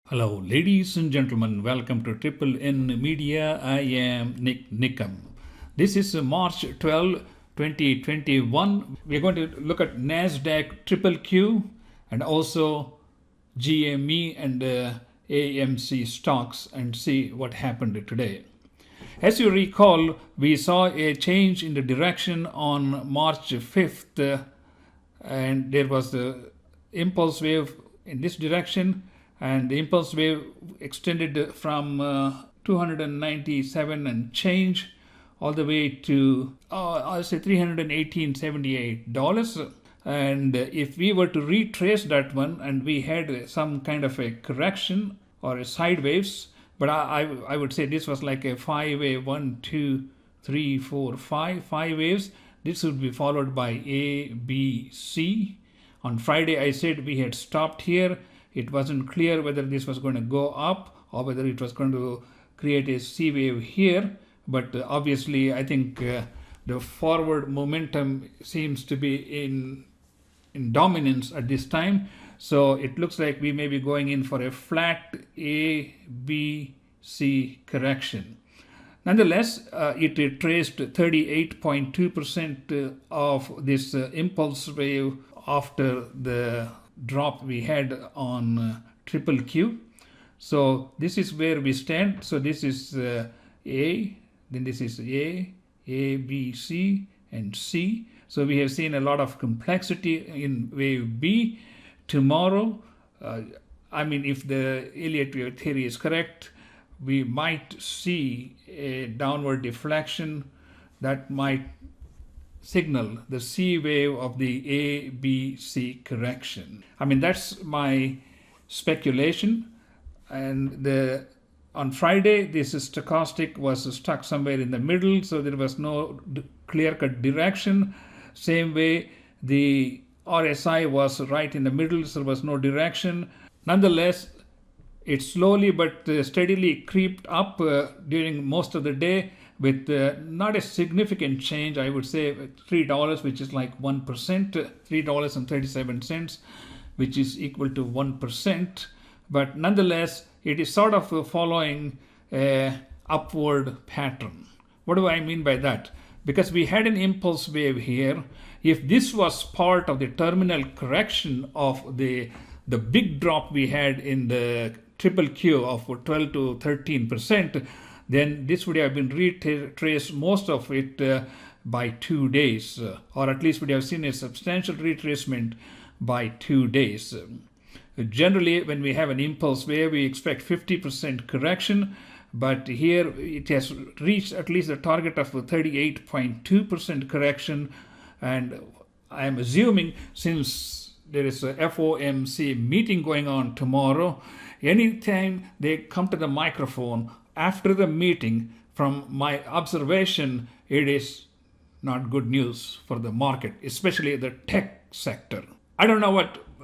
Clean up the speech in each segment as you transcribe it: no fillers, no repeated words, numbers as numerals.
Hello, ladies and gentlemen. Welcome to Triple N Media. I am NIK NIKAM. This is March 12, 2021. We're going to look at NASDAQ Triple Q and also GME and AMC stocks and see what happened today. As you recall, we saw a change in the direction on March 5th, and there was the impulse wave in this direction, and the impulse wave extended from 297 and change all the way to I'll say $318.78. And if we were to retrace that one, and we had some kind of a correction or a sideways, but I would say this was like a five-wave, 1, 2, 3, 4, 5 waves. This would be followed by A, B, C. On Friday, I said we had stopped here. It wasn't clear whether this was going to go up or whether it was going to create a C wave here. But obviously, I think the forward momentum seems to be in dominance at this time. So it looks like we may be going in for a flat A, B, C correction. Nonetheless, it retraced 38.2% of this impulse wave after the drop we had on Triple Q. So this is where we stand. So this is A, then this is A, B, C, and C. So we have seen a lot of complexity in wave B. Tomorrow, if the Elliott wave theory is correct, we might see a downward deflection that might signal the C wave of the A, B, C correction. That's my speculation. And on Friday, this stochastic was stuck somewhere in the middle, so there was no clear-cut direction. Same way, the RSI was right in the middle, so there was no direction. Nonetheless, it slowly but steadily creeped up during most of the day with not a significant change. I would say $3, which is like 1%, $3.37, which is equal to 1%. But nonetheless, it is sort of following an upward pattern. What do I mean by that? Because we had an impulse wave here. If this was part of the terminal correction of the big drop we had in the Triple Q of 12 to 13%, then this would have been retraced most of it by 2 days, or at least would have seen a substantial retracement by 2 days. Generally, when we have an impulse wave, we expect 50% correction, but here it has reached at least the target of 38.2% correction, and I am assuming since there is a FOMC meeting going on tomorrow, anytime they come to the microphone after the meeting, from my observation, it is not good news for the market, especially the tech sector. I don't know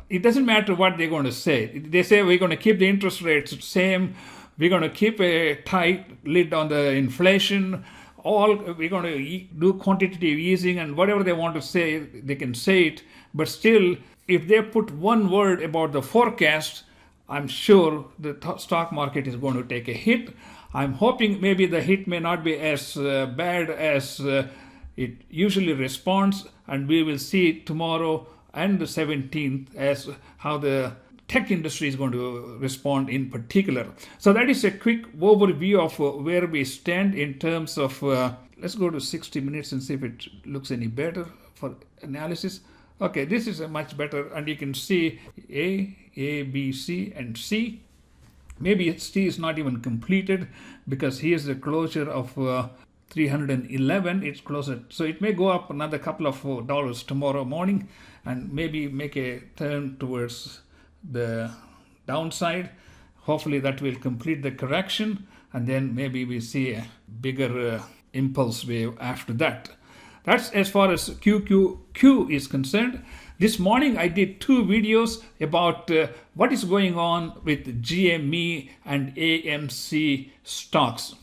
it doesn't matter what they're going to say. They say we're going to keep the interest rates same, we're going to keep a tight lid on the inflation, we're going to do quantitative easing, and whatever they want to say, they can say it. But still, if they put one word about the forecast, I'm sure the stock market is going to take a hit. I'm hoping maybe the hit may not be as bad as it usually responds, and we will see tomorrow and the 17th as how the tech industry is going to respond in particular. So that is a quick overview of where we stand in terms of, let's go to 60 minutes and see if it looks any better for analysis. Okay, this is a much better, and you can see A, B, C, and C. Maybe C is not even completed because here's the closure of 311. It's closer, so it may go up another couple of dollars tomorrow morning and maybe make a turn towards the downside. Hopefully that will complete the correction, and then maybe we see a bigger impulse wave after that. That's as far as QQQ is concerned. This morning I did 2 videos about what is going on with GME and AMC stocks.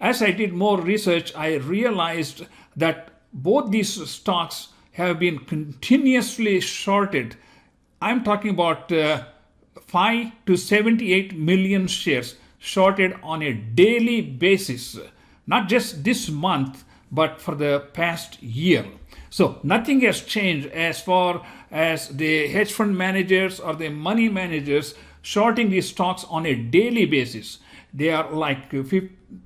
As I did more research, I realized that both these stocks have been continuously shorted. I'm talking about 5 to 78 million shares shorted on a daily basis, not just this month, but for the past year. So nothing has changed as far as the hedge fund managers or the money managers shorting these stocks on a daily basis. They are like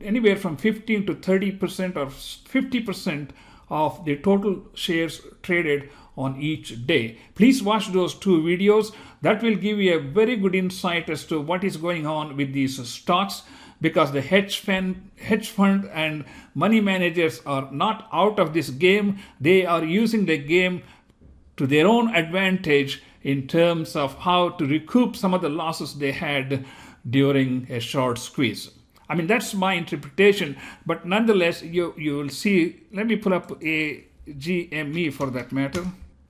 anywhere from 15 to 30% or 50% of the total shares traded on each day. Please watch those two videos. That will give you a very good insight as to what is going on with these stocks, because the hedge fund and money managers are not out of this game. They are using the game to their own advantage in terms of how to recoup some of the losses they had during a short squeeze. I mean, that's my interpretation, but nonetheless, you will see. Let me pull up a GME for that matter.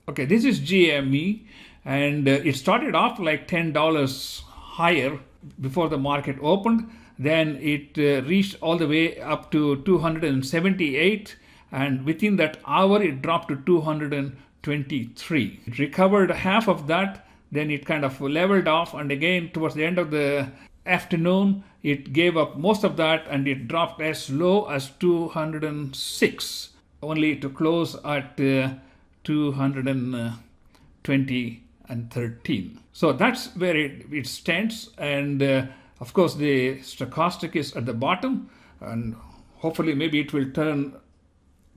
Okay, this is GME, and it started off like $10 higher before the market opened. Then it reached all the way up to 278, and within that hour it dropped to 223. It recovered half of that, then it kind of leveled off, and again towards the end of the afternoon it gave up most of that and it dropped as low as 206, only to close at 220 and 13. So that's where it stands, and of course the stochastic is at the bottom, and hopefully maybe it will turn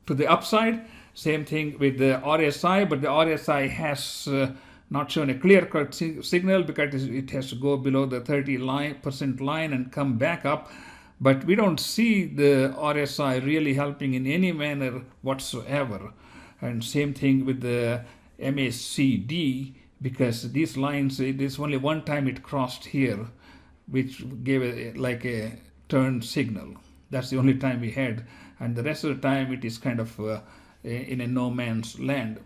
to the upside. Same thing with the RSI, but the RSI has not shown a clear-cut signal because it has to go below the 30% line and come back up. But we don't see the RSI really helping in any manner whatsoever. And same thing with the MACD, because these lines, there's only one time it crossed here, which gave like a turn signal. That's the only time we had, and the rest of the time it is kind of in a no man's land.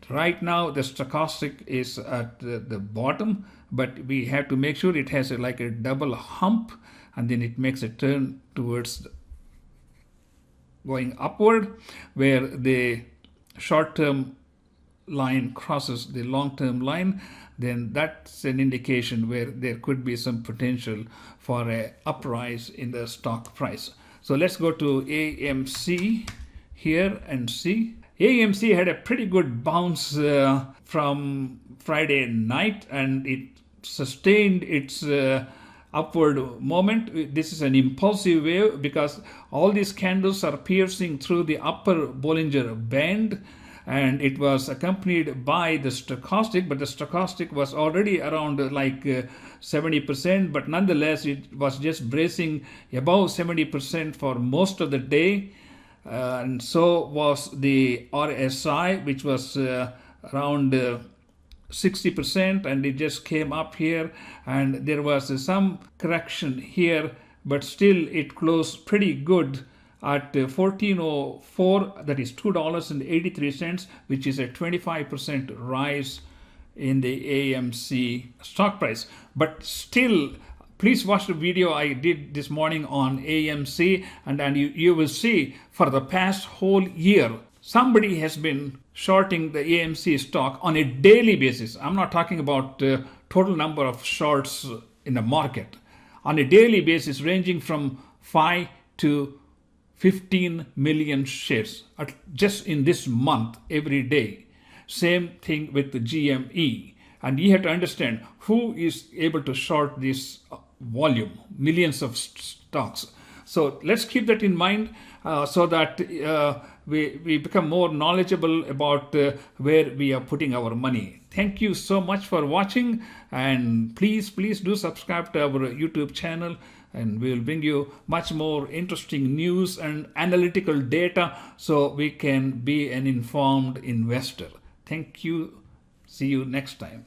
Right now the stochastic is at the bottom, but we have to make sure it has like a double hump, and then it makes a turn towards going upward, where the short-term line crosses the long-term line. Then that's an indication where there could be some potential for a uprise in the stock price. So let's go to AMC here and see. AMC had a pretty good bounce from Friday night, and it sustained its upward moment. This is an impulsive wave because all these candles are piercing through the upper Bollinger Band, and it was accompanied by the stochastic, but the stochastic was already around like 70%, but nonetheless it was just bracing above 70% for most of the day. And so was the RSI, which was around 60%, and it just came up here, and there was some correction here, but still it closed pretty good at 1404, that is $2.83, which is a 25% rise in the AMC stock price. But still, please watch the video I did this morning on AMC, and you will see for the past whole year, somebody has been shorting the AMC stock on a daily basis. I'm not talking about total number of shorts in the market. On a daily basis, ranging from 5 to 15 million shares just in this month, every day. Same thing with the GME. And you have to understand who is able to short this volume, millions of stocks. So let's keep that in mind so that we become more knowledgeable about where we are putting our money. Thank you so much for watching, and please do subscribe to our YouTube channel, and we will bring you much more interesting news and analytical data so we can be an informed investor. Thank you. See you next time.